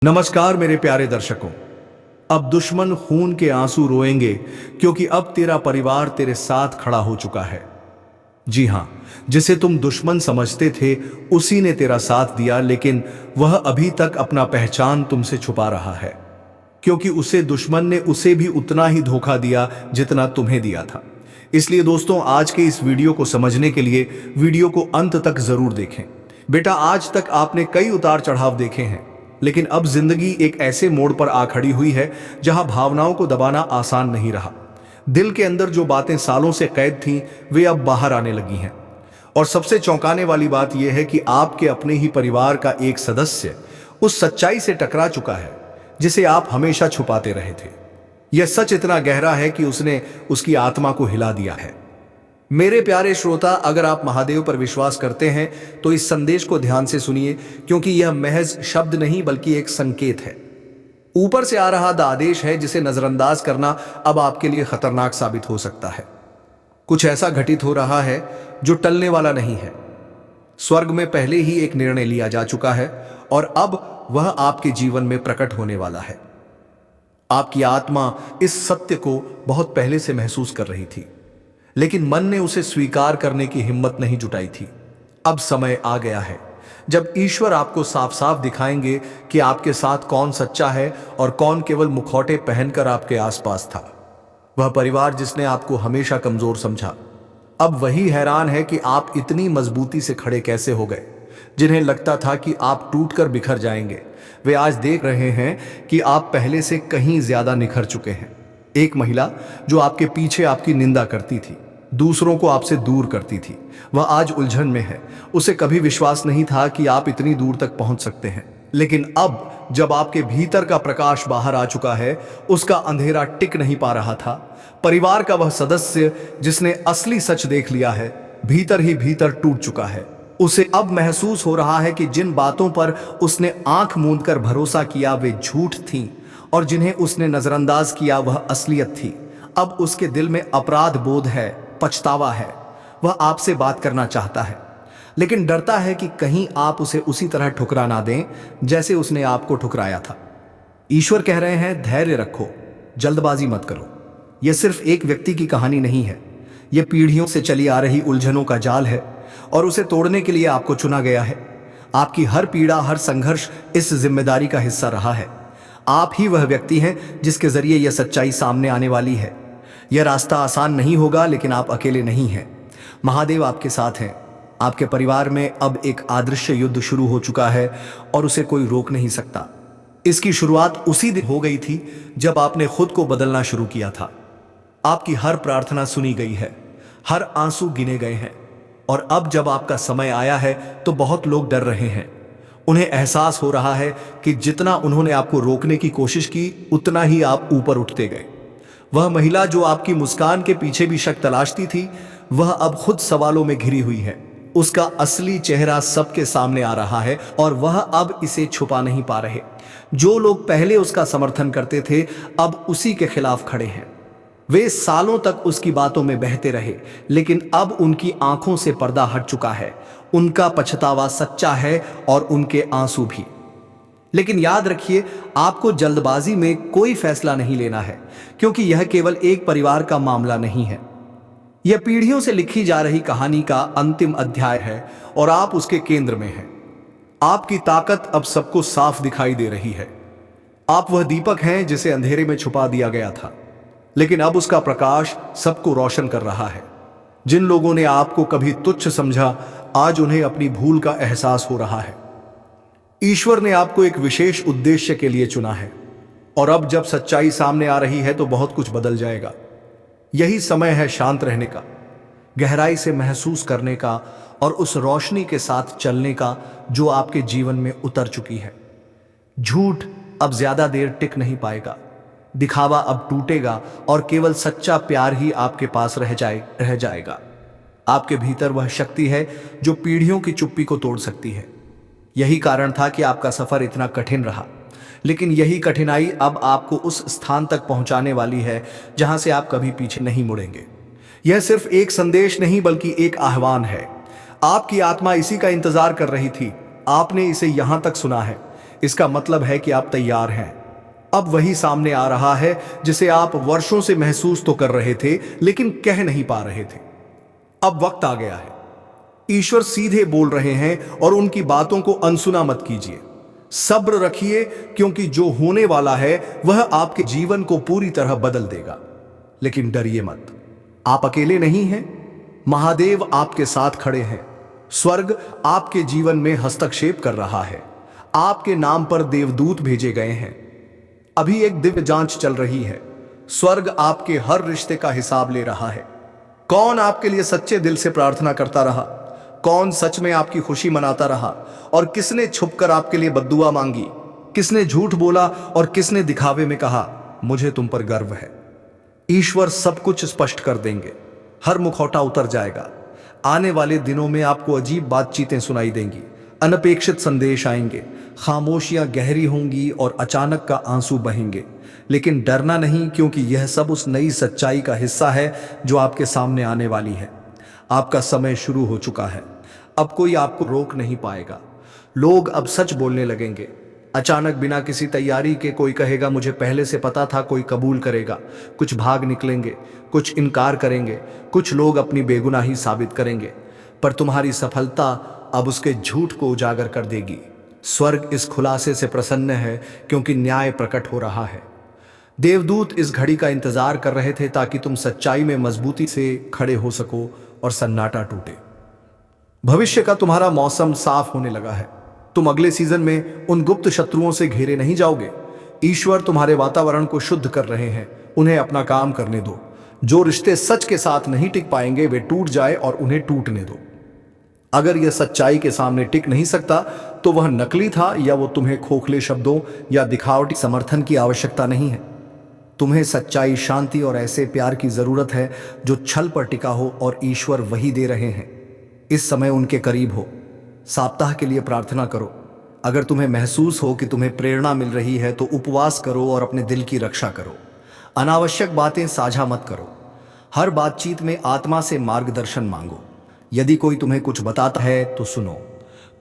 नमस्कार मेरे प्यारे दर्शकों। अब दुश्मन खून के आंसू रोएंगे क्योंकि अब तेरा परिवार तेरे साथ खड़ा हो चुका है। जी हां, जिसे तुम दुश्मन समझते थे उसी ने तेरा साथ दिया, लेकिन वह अभी तक अपना पहचान तुमसे छुपा रहा है क्योंकि उसे दुश्मन ने उसे भी उतना ही धोखा दिया जितना तुम्हें दिया था। इसलिए दोस्तों, आज के इस वीडियो को समझने के लिए वीडियो को अंत तक जरूर देखें। बेटा, आज तक आपने कई उतार चढ़ाव देखे हैं, लेकिन अब जिंदगी एक ऐसे मोड़ पर आ खड़ी हुई है जहां भावनाओं को दबाना आसान नहीं रहा। दिल के अंदर जो बातें सालों से कैद थीं, वे अब बाहर आने लगी हैं। और सबसे चौंकाने वाली बात यह है कि आपके अपने ही परिवार का एक सदस्य उस सच्चाई से टकरा चुका है जिसे आप हमेशा छुपाते रहे थे। यह सच इतना गहरा है कि उसने उसकी आत्मा को हिला दिया है। मेरे प्यारे श्रोता, अगर आप महादेव पर विश्वास करते हैं तो इस संदेश को ध्यान से सुनिए, क्योंकि यह महज शब्द नहीं बल्कि एक संकेत है। ऊपर से आ रहा आदेश है जिसे नजरअंदाज करना अब आपके लिए खतरनाक साबित हो सकता है। कुछ ऐसा घटित हो रहा है जो टलने वाला नहीं है। स्वर्ग में पहले ही एक निर्णय लिया जा चुका है और अब वह आपके जीवन में प्रकट होने वाला है। आपकी आत्मा इस सत्य को बहुत पहले से महसूस कर रही थी, लेकिन मन ने उसे स्वीकार करने की हिम्मत नहीं जुटाई थी। अब समय आ गया है जब ईश्वर आपको साफ साफ दिखाएंगे कि आपके साथ कौन सच्चा है और कौन केवल मुखौटे पहनकर आपके आसपास था। वह परिवार जिसने आपको हमेशा कमजोर समझा, अब वही हैरान है कि आप इतनी मजबूती से खड़े कैसे हो गए। जिन्हें लगता था कि आप टूटकर बिखर जाएंगे, वे आज देख रहे हैं कि आप पहले से कहीं ज्यादा निखर चुके हैं। एक महिला जो आपके पीछे आपकी निंदा करती थी, दूसरों को आपसे दूर करती थी, वह आज उलझन में है। उसे कभी विश्वास नहीं था कि आप इतनी दूर तक पहुंच सकते हैं, लेकिन अब जब आपके भीतर का प्रकाश बाहर आ चुका है, उसका अंधेरा टिक नहीं पा रहा था। परिवार का वह सदस्य जिसने असली सच देख लिया है, भीतर ही भीतर टूट चुका है। उसे अब महसूस हो रहा है कि जिन बातों पर उसने आंख मूंद कर भरोसा किया वे झूठ थीं, और जिन्हें उसने नजरअंदाज किया वह असलियत थी। अब उसके दिल में अपराध बोध है, पछतावा है। वह आपसे बात करना चाहता है, लेकिन डरता है कि कहीं आप उसे उसी तरह ठुकरा ना दें जैसे उसने आपको ठुकराया था। ईश्वर कह रहे हैं, धैर्य रखो, जल्दबाजी मत करो। यह सिर्फ एक व्यक्ति की कहानी नहीं है, यह पीढ़ियों से चली आ रही उलझनों का जाल है, और उसे तोड़ने के लिए आपको चुना गया है। आपकी हर पीड़ा, हर संघर्ष इस जिम्मेदारी का हिस्सा रहा है। आप ही वह व्यक्ति हैं जिसके जरिए यह सच्चाई सामने आने वाली है। यह रास्ता आसान नहीं होगा, लेकिन आप अकेले नहीं हैं। महादेव आपके साथ हैं। आपके परिवार में अब एक अदृश्य युद्ध शुरू हो चुका है और उसे कोई रोक नहीं सकता। इसकी शुरुआत उसी दिन हो गई थी जब आपने खुद को बदलना शुरू किया था। आपकी हर प्रार्थना सुनी गई है, हर आंसू गिने गए हैं, और अब जब आपका समय आया है तो बहुत लोग डर रहे हैं। उन्हें एहसास हो रहा है कि जितना उन्होंने आपको रोकने की कोशिश की, उतना ही आप ऊपर उठते गए। वह महिला जो आपकी मुस्कान के पीछे भी शक तलाशती थी, वह अब खुद सवालों में घिरी हुई है। उसका असली चेहरा सबके सामने आ रहा है और वह अब इसे छुपा नहीं पा रहे। जो लोग पहले उसका समर्थन करते थे, अब उसी के खिलाफ खड़े हैं। वे सालों तक उसकी बातों में बहते रहे, लेकिन अब उनकी आंखों से पर्दा हट चुका है। उनका पछतावा सच्चा है और उनके आंसू भी। लेकिन याद रखिए, आपको जल्दबाजी में कोई फैसला नहीं लेना है, क्योंकि यह केवल एक परिवार का मामला नहीं है। यह पीढ़ियों से लिखी जा रही कहानी का अंतिम अध्याय है और आप उसके केंद्र में हैं। आपकी ताकत अब सबको साफ दिखाई दे रही है। आप वह दीपक हैं जिसे अंधेरे में छुपा दिया गया था, लेकिन अब उसका प्रकाश सबको रोशन कर रहा है। जिन लोगों ने आपको कभी तुच्छ समझा, आज उन्हें अपनी भूल का एहसास हो रहा है। ईश्वर ने आपको एक विशेष उद्देश्य के लिए चुना है, और अब जब सच्चाई सामने आ रही है तो बहुत कुछ बदल जाएगा। यही समय है शांत रहने का, गहराई से महसूस करने का, और उस रोशनी के साथ चलने का जो आपके जीवन में उतर चुकी है। झूठ अब ज्यादा देर टिक नहीं पाएगा, दिखावा अब टूटेगा, और केवल सच्चा प्यार ही आपके पास रह जाएगा। आपके भीतर वह शक्ति है जो पीढ़ियों की चुप्पी को तोड़ सकती है। यही कारण था कि आपका सफर इतना कठिन रहा, लेकिन यही कठिनाई अब आपको उस स्थान तक पहुंचाने वाली है जहां से आप कभी पीछे नहीं मुड़ेंगे। यह सिर्फ एक संदेश नहीं बल्कि एक आह्वान है। आपकी आत्मा इसी का इंतजार कर रही थी। आपने इसे यहां तक सुना है, इसका मतलब है कि आप तैयार हैं। अब वही सामने आ रहा है जिसे आप वर्षों से महसूस तो कर रहे थे लेकिन कह नहीं पा रहे थे। अब वक्त आ गया है। ईश्वर सीधे बोल रहे हैं और उनकी बातों को अनसुना मत कीजिए। सब्र रखिए, क्योंकि जो होने वाला है वह आपके जीवन को पूरी तरह बदल देगा। लेकिन डरिए मत, आप अकेले नहीं हैं। महादेव आपके साथ खड़े हैं। स्वर्ग आपके जीवन में हस्तक्षेप कर रहा है। आपके नाम पर देवदूत भेजे गए हैं। अभी एक दिव्य जांच चल रही है। स्वर्ग आपके हर रिश्ते का हिसाब ले रहा है। कौन आपके लिए सच्चे दिल से प्रार्थना करता रहा, कौन सच में आपकी खुशी मनाता रहा, और किसने छुपकर आपके लिए बद्दुआ मांगी, किसने झूठ बोला और किसने दिखावे में कहा मुझे तुम पर गर्व है। ईश्वर सब कुछ स्पष्ट कर देंगे। हर मुखौटा उतर जाएगा। आने वाले दिनों में आपको अजीब बातचीतें सुनाई देंगी, अनपेक्षित संदेश आएंगे, खामोशियां गहरी होंगी और अचानक का आंसू बहेंगे। लेकिन डरना नहीं, क्योंकि यह सब उस नई सच्चाई का हिस्सा है जो आपके सामने आने वाली है। आपका समय शुरू हो चुका है। अब कोई आपको रोक नहीं पाएगा। लोग अब सच बोलने लगेंगे। अचानक बिना किसी तैयारी के कोई कहेगा मुझे पहले से पता था। कोई कबूल करेगा, कुछ भाग निकलेंगे, कुछ इनकार करेंगे, कुछ लोग अपनी बेगुनाही साबित करेंगे। पर तुम्हारी सफलता अब उसके झूठ को उजागर कर देगी। स्वर्ग इस खुलासे से प्रसन्न है, क्योंकि न्याय प्रकट हो रहा है। देवदूत इस घड़ी का इंतजार कर रहे थे ताकि तुम सच्चाई में मजबूती से खड़े हो सको और सन्नाटा टूटे। भविष्य का तुम्हारा मौसम साफ होने लगा है। तुम अगले सीजन में उन गुप्त शत्रुओं से घेरे नहीं जाओगे। ईश्वर तुम्हारे वातावरण को शुद्ध कर रहे हैं। उन्हें अपना काम करने दो। जो रिश्ते सच के साथ नहीं टिक पाएंगे वे टूट जाए और उन्हें टूटने दो। अगर यह सच्चाई के सामने टिक नहीं सकता तो वह नकली था, या वो तुम्हें खोखले शब्दों या दिखावटी समर्थन की आवश्यकता नहीं है। तुम्हें सच्चाई, शांति और ऐसे प्यार की जरूरत है जो छल पर टिका हो, और ईश्वर वही दे रहे हैं। इस समय उनके करीब हो। सप्ताह के लिए प्रार्थना करो। अगर तुम्हें महसूस हो कि तुम्हें प्रेरणा मिल रही है तो उपवास करो और अपने दिल की रक्षा करो। अनावश्यक बातें साझा मत करो। हर बातचीत में आत्मा से मार्गदर्शन मांगो। यदि कोई तुम्हें कुछ बताता है तो सुनो।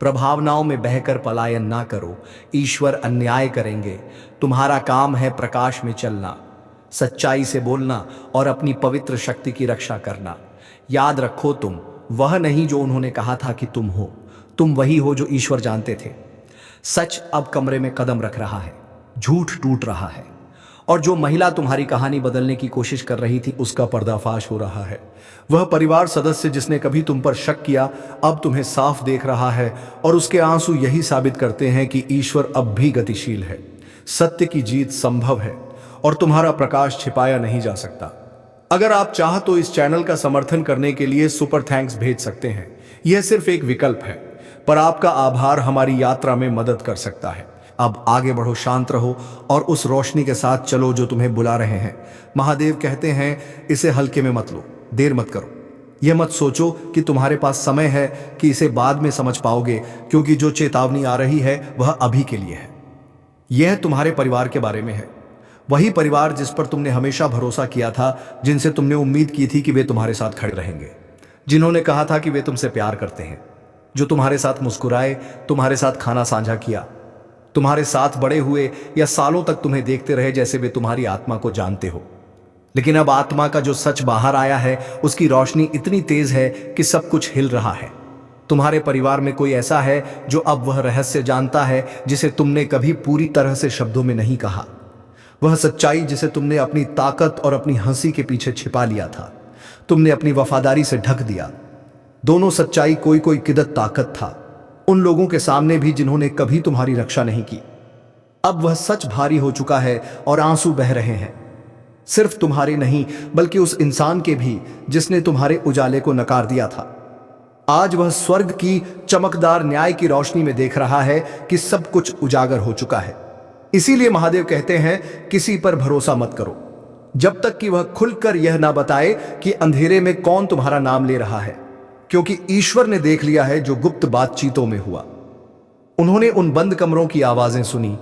प्रभावनाओं में बहकर पलायन ना करो। ईश्वर अन्याय करेंगे। तुम्हारा काम है प्रकाश में चलना, सच्चाई से बोलना और अपनी पवित्र शक्ति की रक्षा करना। याद रखो, तुम वह नहीं जो उन्होंने कहा था कि तुम हो। तुम वही हो जो ईश्वर जानते थे। सच अब कमरे में कदम रख रहा है। झूठ टूट रहा है, और जो महिला तुम्हारी कहानी बदलने की कोशिश कर रही थी उसका पर्दाफाश हो रहा है। वह परिवार सदस्य जिसने कभी तुम पर शक किया अब तुम्हें साफ देख रहा है, और उसके आंसू यही साबित करते हैं कि ईश्वर अब भी गतिशील है। सत्य की जीत संभव है और तुम्हारा प्रकाश छिपाया नहीं जा सकता। अगर आप चाह तो इस चैनल का समर्थन करने के लिए सुपर थैंक्स भेज सकते हैं। यह सिर्फ एक विकल्प है, पर आपका आभार हमारी यात्रा में मदद कर सकता है। अब आगे बढ़ो, शांत रहो और उस रोशनी के साथ चलो जो तुम्हें बुला रहे हैं। महादेव कहते हैं इसे हल्के में मत लो, देर मत करो। यह मत सोचो कि तुम्हारे पास समय है कि इसे बाद में समझ पाओगे, क्योंकि जो चेतावनी आ रही है वह अभी के लिए है। यह तुम्हारे परिवार के बारे में है। वही परिवार जिस पर तुमने हमेशा भरोसा किया था, जिनसे तुमने उम्मीद की थी कि वे तुम्हारे साथ खड़े रहेंगे, जिन्होंने कहा था कि वे तुमसे प्यार करते हैं, जो तुम्हारे साथ मुस्कुराए, तुम्हारे साथ खाना साझा किया, तुम्हारे साथ बड़े हुए या सालों तक तुम्हें देखते रहे जैसे वे तुम्हारी आत्मा को जानते हो। लेकिन अब आत्मा का जो सच बाहर आया है उसकी रोशनी इतनी तेज है कि सब कुछ हिल रहा है। तुम्हारे परिवार में कोई ऐसा है जो अब वह रहस्य जानता है जिसे तुमने कभी पूरी तरह से शब्दों में नहीं कहा। वह सच्चाई जिसे तुमने अपनी ताकत और अपनी हंसी के पीछे छिपा लिया था, तुमने अपनी वफादारी से ढक दिया। दोनों सच्चाई कोई कोई किदत ताकत था उन लोगों के सामने भी जिन्होंने कभी तुम्हारी रक्षा नहीं की। अब वह सच भारी हो चुका है और आंसू बह रहे हैं, सिर्फ तुम्हारे नहीं बल्कि उस इंसान के भी जिसने तुम्हारे उजाले को नकार दिया था। आज वह स्वर्ग की चमकदार न्याय की रोशनी में देख रहा है कि सब कुछ उजागर हो चुका है। इसीलिए महादेव कहते हैं किसी पर भरोसा मत करो जब तक कि वह खुलकर यह ना बताए कि अंधेरे में कौन तुम्हारा नाम ले रहा है, क्योंकि ईश्वर ने देख लिया है जो गुप्त बातचीतों में हुआ। उन्होंने उन बंद कमरों की आवाजें सुनी,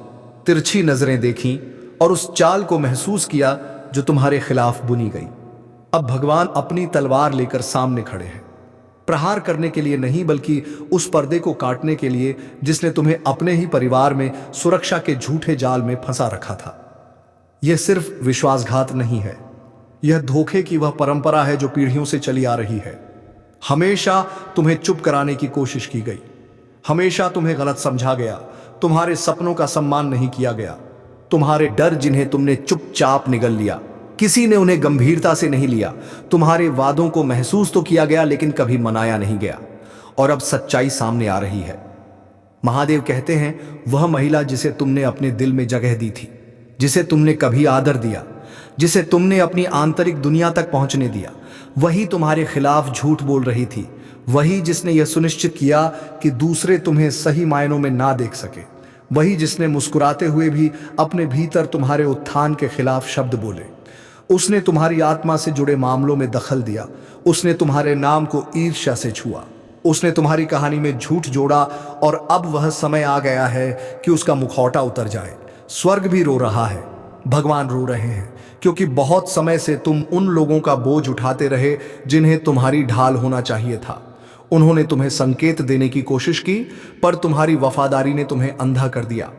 तिरछी नजरें देखी और उस चाल को महसूस किया जो तुम्हारे खिलाफ बुनी गई। अब भगवान अपनी तलवार लेकर सामने खड़े हैं। प्रहार करने के लिए नहीं, बल्कि उस पर्दे को काटने के लिए जिसने तुम्हें अपने ही परिवार में सुरक्षा के झूठे जाल में फंसा रखा था। यह सिर्फ विश्वासघात नहीं है, यह धोखे की वह परंपरा है जो पीढ़ियों से चली आ रही है। हमेशा तुम्हें चुप कराने की कोशिश की गई, हमेशा तुम्हें गलत समझा गया, तुम्हारे सपनों का सम्मान नहीं किया गया। तुम्हारे डर जिन्हें तुमने चुपचाप निगल लिया, किसी ने उन्हें गंभीरता से नहीं लिया। तुम्हारे वादों को महसूस तो किया गया लेकिन कभी मनाया नहीं गया। और अब सच्चाई सामने आ रही है। महादेव कहते हैं, वह महिला जिसे तुमने अपने दिल में जगह दी थी, जिसे तुमने कभी आदर दिया, जिसे तुमने अपनी आंतरिक दुनिया तक पहुंचने दिया, वही तुम्हारे खिलाफ झूठ बोल रही थी। वही जिसने यह सुनिश्चित किया कि दूसरे तुम्हें सही मायनों में ना देख सके। वही जिसने मुस्कुराते हुए भी अपने भीतर तुम्हारे उत्थान के खिलाफ शब्द बोले। उसने तुम्हारी आत्मा से जुड़े मामलों में दखल दिया। उसने तुम्हारे नाम को ईर्ष्या से छुआ। उसने तुम्हारी कहानी में झूठ जोड़ा और अब वह समय आ गया है कि उसका मुखौटा उतर जाए। स्वर्ग भी रो रहा है, भगवान रो रहे हैं, क्योंकि बहुत समय से तुम उन लोगों का बोझ उठाते रहे जिन्हें तुम्हारी ढाल होना चाहिए था। उन्होंने तुम्हें संकेत देने की कोशिश की, पर तुम्हारी वफादारी ने तुम्हें अंधा कर दिया।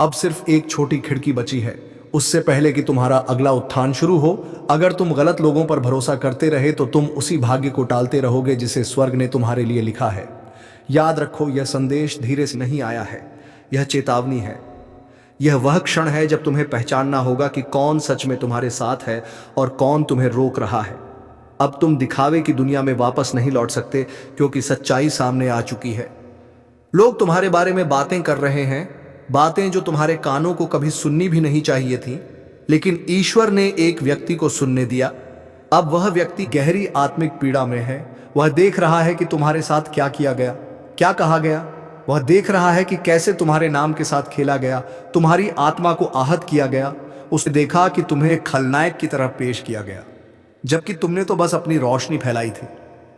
अब सिर्फ एक छोटी खिड़की बची है, उससे पहले कि तुम्हारा अगला उत्थान शुरू हो। अगर तुम गलत लोगों पर भरोसा करते रहे तो तुम उसी भाग्य को टालते रहोगे जिसे स्वर्ग ने तुम्हारे लिए लिखा है। याद रखो, यह संदेश धीरे से नहीं आया है, यह चेतावनी है। यह वह क्षण है जब तुम्हें पहचानना होगा कि कौन सच में तुम्हारे साथ है और कौन तुम्हें रोक रहा है। अब तुम दिखावे की दुनिया में वापस नहीं लौट सकते, क्योंकि सच्चाई सामने आ चुकी है। लोग तुम्हारे बारे में बातें कर रहे हैं, बातें जो तुम्हारे कानों को कभी सुननी भी नहीं चाहिए थी, लेकिन ईश्वर ने एक व्यक्ति को सुनने दिया। अब वह व्यक्ति गहरी आत्मिक पीड़ा में है। वह देख रहा है कि तुम्हारे साथ क्या किया गया, क्या कहा गया। वह देख रहा है कि कैसे तुम्हारे नाम के साथ खेला गया, तुम्हारी आत्मा को आहत किया गया। उसने देखा कि तुम्हें खलनायक की तरह पेश किया गया, जबकि तुमने तो बस अपनी रोशनी फैलाई थी।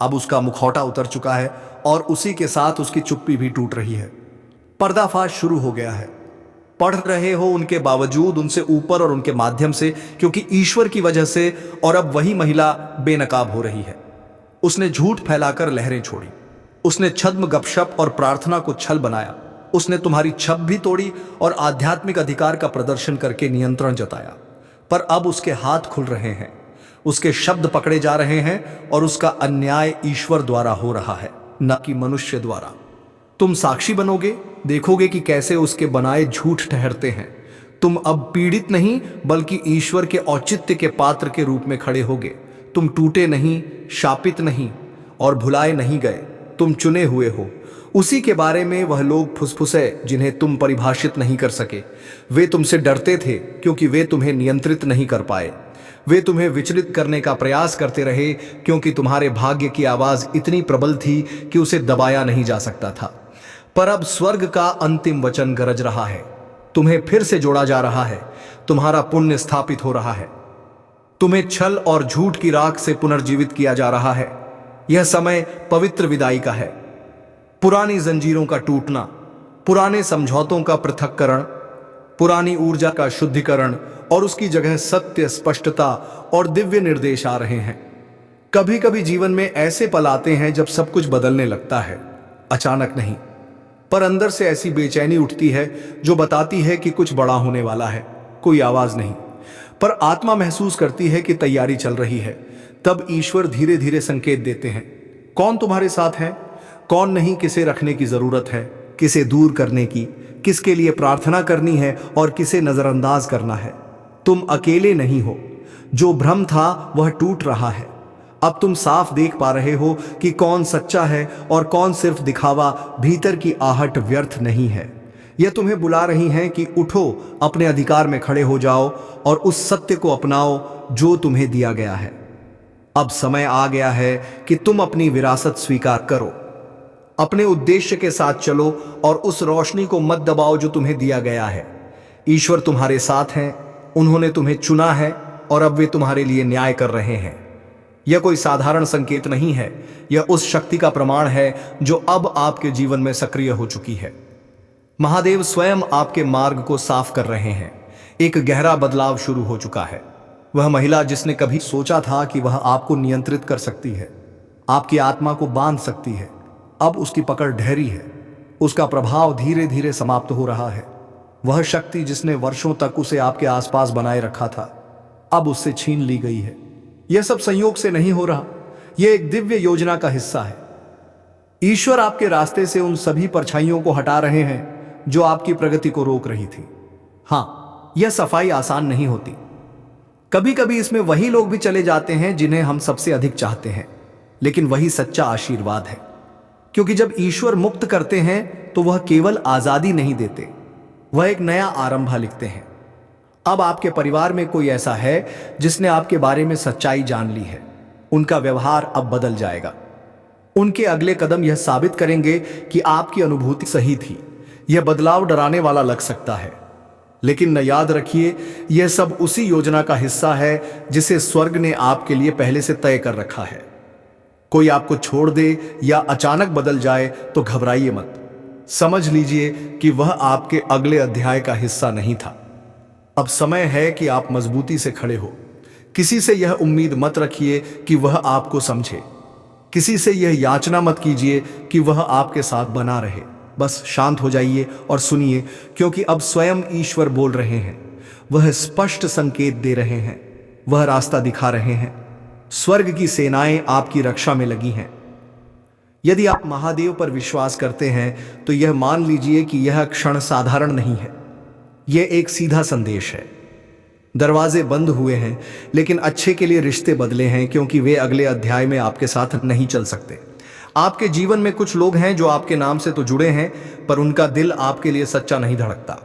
अब उसका मुखौटा उतर चुका है और उसी के साथ उसकी चुप्पी भी टूट रही है। पर्दाफाश शुरू हो गया है। पढ़ रहे हो उनके बावजूद, उनसे ऊपर और उनके माध्यम से, क्योंकि ईश्वर की वजह से। और अब वही महिला बेनकाब हो रही है। उसने झूठ फैलाकर लहरें छोड़ी, उसने छद्म गपशप और प्रार्थना को छल बनाया। उसने तुम्हारी छप भी तोड़ी और आध्यात्मिक अधिकार का प्रदर्शन करके नियंत्रण जताया। पर अब उसके हाथ खुल रहे हैं, उसके शब्द पकड़े जा रहे हैं और उसका अन्याय ईश्वर द्वारा हो रहा है, न कि मनुष्य द्वारा। तुम साक्षी बनोगे, देखोगे कि कैसे उसके बनाए झूठ ठहरते हैं। तुम अब पीड़ित नहीं बल्कि ईश्वर के औचित्य के पात्र के रूप में खड़े होगे। तुम टूटे नहीं, शापित नहीं और भुलाए नहीं गए। तुम चुने हुए हो। उसी के बारे में वह लोग फुसफुसे जिन्हें तुम परिभाषित नहीं कर सके। वे तुमसे डरते थे क्योंकि वे तुम्हें नियंत्रित नहीं कर पाए। वे तुम्हें विचलित करने का प्रयास करते रहे क्योंकि तुम्हारे भाग्य की आवाज इतनी प्रबल थी कि उसे दबाया नहीं जा सकता था। पर अब स्वर्ग का अंतिम वचन गरज रहा है। तुम्हें फिर से जोड़ा जा रहा है, तुम्हारा पुण्य स्थापित हो रहा है। तुम्हें छल और झूठ की राख से पुनर्जीवित किया जा रहा है। यह समय पवित्र विदाई का है। पुरानी जंजीरों का टूटना, पुराने समझौतों का पृथक्करण, पुरानी ऊर्जा का शुद्धिकरण और उसकी जगह सत्य, स्पष्टता और दिव्य निर्देश आ रहे हैं। कभी कभी जीवन में ऐसे पल आते हैं जब सब कुछ बदलने लगता है, अचानक नहीं, पर अंदर से ऐसी बेचैनी उठती है जो बताती है कि कुछ बड़ा होने वाला है। कोई आवाज नहीं, पर आत्मा महसूस करती है कि तैयारी चल रही है। तब ईश्वर धीरे धीरे संकेत देते हैं, कौन तुम्हारे साथ है, कौन नहीं, किसे रखने की जरूरत है, किसे दूर करने की, किसके लिए प्रार्थना करनी है और किसे नजरअंदाज करना है। तुम अकेले नहीं हो। जो भ्रम था वह टूट रहा है। अब तुम साफ देख पा रहे हो कि कौन सच्चा है और कौन सिर्फ दिखावा। भीतर की आहट व्यर्थ नहीं है। यह तुम्हें बुला रही हैं कि उठो, अपने अधिकार में खड़े हो जाओ और उस सत्य को अपनाओ जो तुम्हें दिया गया है। अब समय आ गया है कि तुम अपनी विरासत स्वीकार करो, अपने उद्देश्य के साथ चलो और उस रोशनी को मत दबाओ जो तुम्हें दिया गया है। ईश्वर तुम्हारे साथ हैं, उन्होंने तुम्हें चुना है और अब वे तुम्हारे लिए न्याय कर रहे हैं। यह कोई साधारण संकेत नहीं है, यह उस शक्ति का प्रमाण है जो अब आपके जीवन में सक्रिय हो चुकी है। महादेव स्वयं आपके मार्ग को साफ कर रहे हैं। एक गहरा बदलाव शुरू हो चुका है। वह महिला जिसने कभी सोचा था कि वह आपको नियंत्रित कर सकती है, आपकी आत्मा को बांध सकती है। अब उसकी पकड़ ढहरी है, उसका प्रभाव धीरे धीरे समाप्त हो रहा है। वह शक्ति जिसने वर्षों तक उसे आपके आसपास बनाए रखा था, अब उससे छीन ली गई है। यह सब संयोग से नहीं हो रहा, यह एक दिव्य योजना का हिस्सा है। ईश्वर आपके रास्ते से उन सभी परछाइयों को हटा रहे हैं जो आपकी प्रगति को रोक रही थी। हाँ, यह सफाई आसान नहीं होती। कभी कभी इसमें वही लोग भी चले जाते हैं जिन्हें हम सबसे अधिक चाहते हैं, लेकिन वही सच्चा आशीर्वाद है। क्योंकि जब ईश्वर मुक्त करते हैं तो वह केवल आजादी नहीं देते, वह एक नया आरंभ लिखते हैं। अब आपके परिवार में कोई ऐसा है जिसने आपके बारे में सच्चाई जान ली है। उनका व्यवहार अब बदल जाएगा। उनके अगले कदम यह साबित करेंगे कि आपकी अनुभूति सही थी। यह बदलाव डराने वाला लग सकता है, लेकिन न याद रखिए, यह सब उसी योजना का हिस्सा है जिसे स्वर्ग ने आपके लिए पहले से तय कर रखा है। कोई आपको छोड़ दे या अचानक बदल जाए तो घबराइए मत। समझ लीजिए कि वह आपके अगले अध्याय का हिस्सा नहीं था। अब समय है कि आप मजबूती से खड़े हो। किसी से यह उम्मीद मत रखिए कि वह आपको समझे। किसी से यह याचना मत कीजिए कि वह आपके साथ बना रहे। बस शांत हो जाइए और सुनिए, क्योंकि अब स्वयं ईश्वर बोल रहे हैं। वह स्पष्ट संकेत दे रहे हैं, वह रास्ता दिखा रहे हैं। स्वर्ग की सेनाएं आपकी रक्षा में लगी हैं। यदि आप महादेव पर विश्वास करते हैं तो यह मान लीजिए कि यह क्षण साधारण नहीं है। यह एक सीधा संदेश है। दरवाजे बंद हुए हैं, लेकिन अच्छे के लिए रिश्ते बदले हैं, क्योंकि वे अगले अध्याय में आपके साथ नहीं चल सकते। आपके जीवन में कुछ लोग हैं जो आपके नाम से तो जुड़े हैं, पर उनका दिल आपके लिए सच्चा नहीं धड़कता।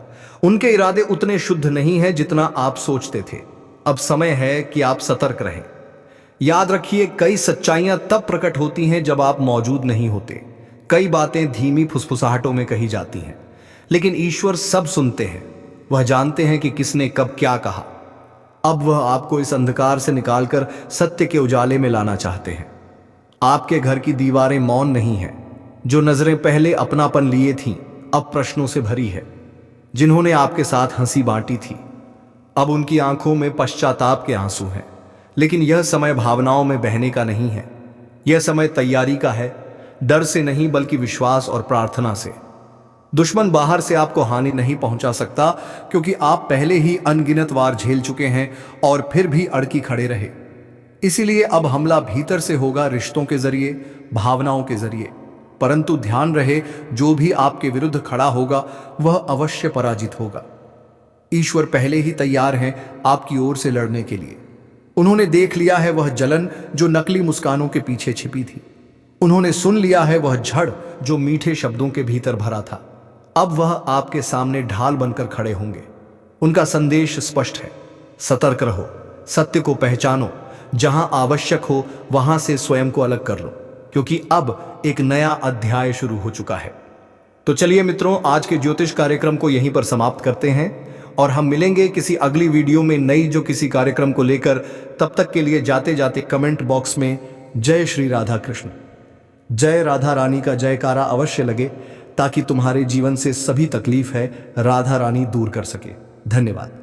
उनके इरादे उतने शुद्ध नहीं हैं जितना आप सोचते थे। अब समय है कि आप सतर्क रहें। याद रखिए, कई सच्चाइयां तब प्रकट होती हैं जब आप मौजूद नहीं होते। कई बातें धीमी फुसफुसाहटों में कही जाती हैं, लेकिन ईश्वर सब सुनते हैं। वह जानते हैं कि किसने कब क्या कहा। अब वह आपको इस अंधकार से निकालकर सत्य के उजाले में लाना चाहते हैं। आपके घर की दीवारें मौन नहीं हैं। जो नजरें पहले अपनापन लिए थीं, अब प्रश्नों से भरी है। जिन्होंने आपके साथ हंसी बांटी थी, अब उनकी आंखों में पश्चाताप के आंसू हैं। लेकिन यह समय भावनाओं में बहने का नहीं है। यह समय तैयारी का है, डर से नहीं बल्कि विश्वास और प्रार्थना से। दुश्मन बाहर से आपको हानि नहीं पहुंचा सकता, क्योंकि आप पहले ही अनगिनत वार झेल चुके हैं और फिर भी अड़की खड़े रहे। इसीलिए अब हमला भीतर से होगा, रिश्तों के जरिए, भावनाओं के जरिए। परंतु ध्यान रहे, जो भी आपके विरुद्ध खड़ा होगा वह अवश्य पराजित होगा। ईश्वर पहले ही तैयार हैं आपकी ओर से लड़ने के लिए। उन्होंने देख लिया है वह जलन जो नकली मुस्कानों के पीछे छिपी थी। उन्होंने सुन लिया है वह झड़ जो मीठे शब्दों के भीतर भरा था। अब वह आपके सामने ढाल बनकर खड़े होंगे। उनका संदेश स्पष्ट है, सतर्क रहो, सत्य को पहचानो, जहां आवश्यक हो वहां से स्वयं को अलग कर लो, क्योंकि अब एक नया अध्याय शुरू हो चुका है। तो चलिए मित्रों, आज के ज्योतिष कार्यक्रम को यहीं पर समाप्त करते हैं और हम मिलेंगे किसी अगली वीडियो में नई जो किसी कार्यक्रम को लेकर। तब तक के लिए जाते जाते कमेंट बॉक्स में जय श्री राधा कृष्ण, जय राधा रानी का जयकारा अवश्य लगे, ताकि तुम्हारे जीवन से सभी तकलीफ है राधा रानी दूर कर सके। धन्यवाद।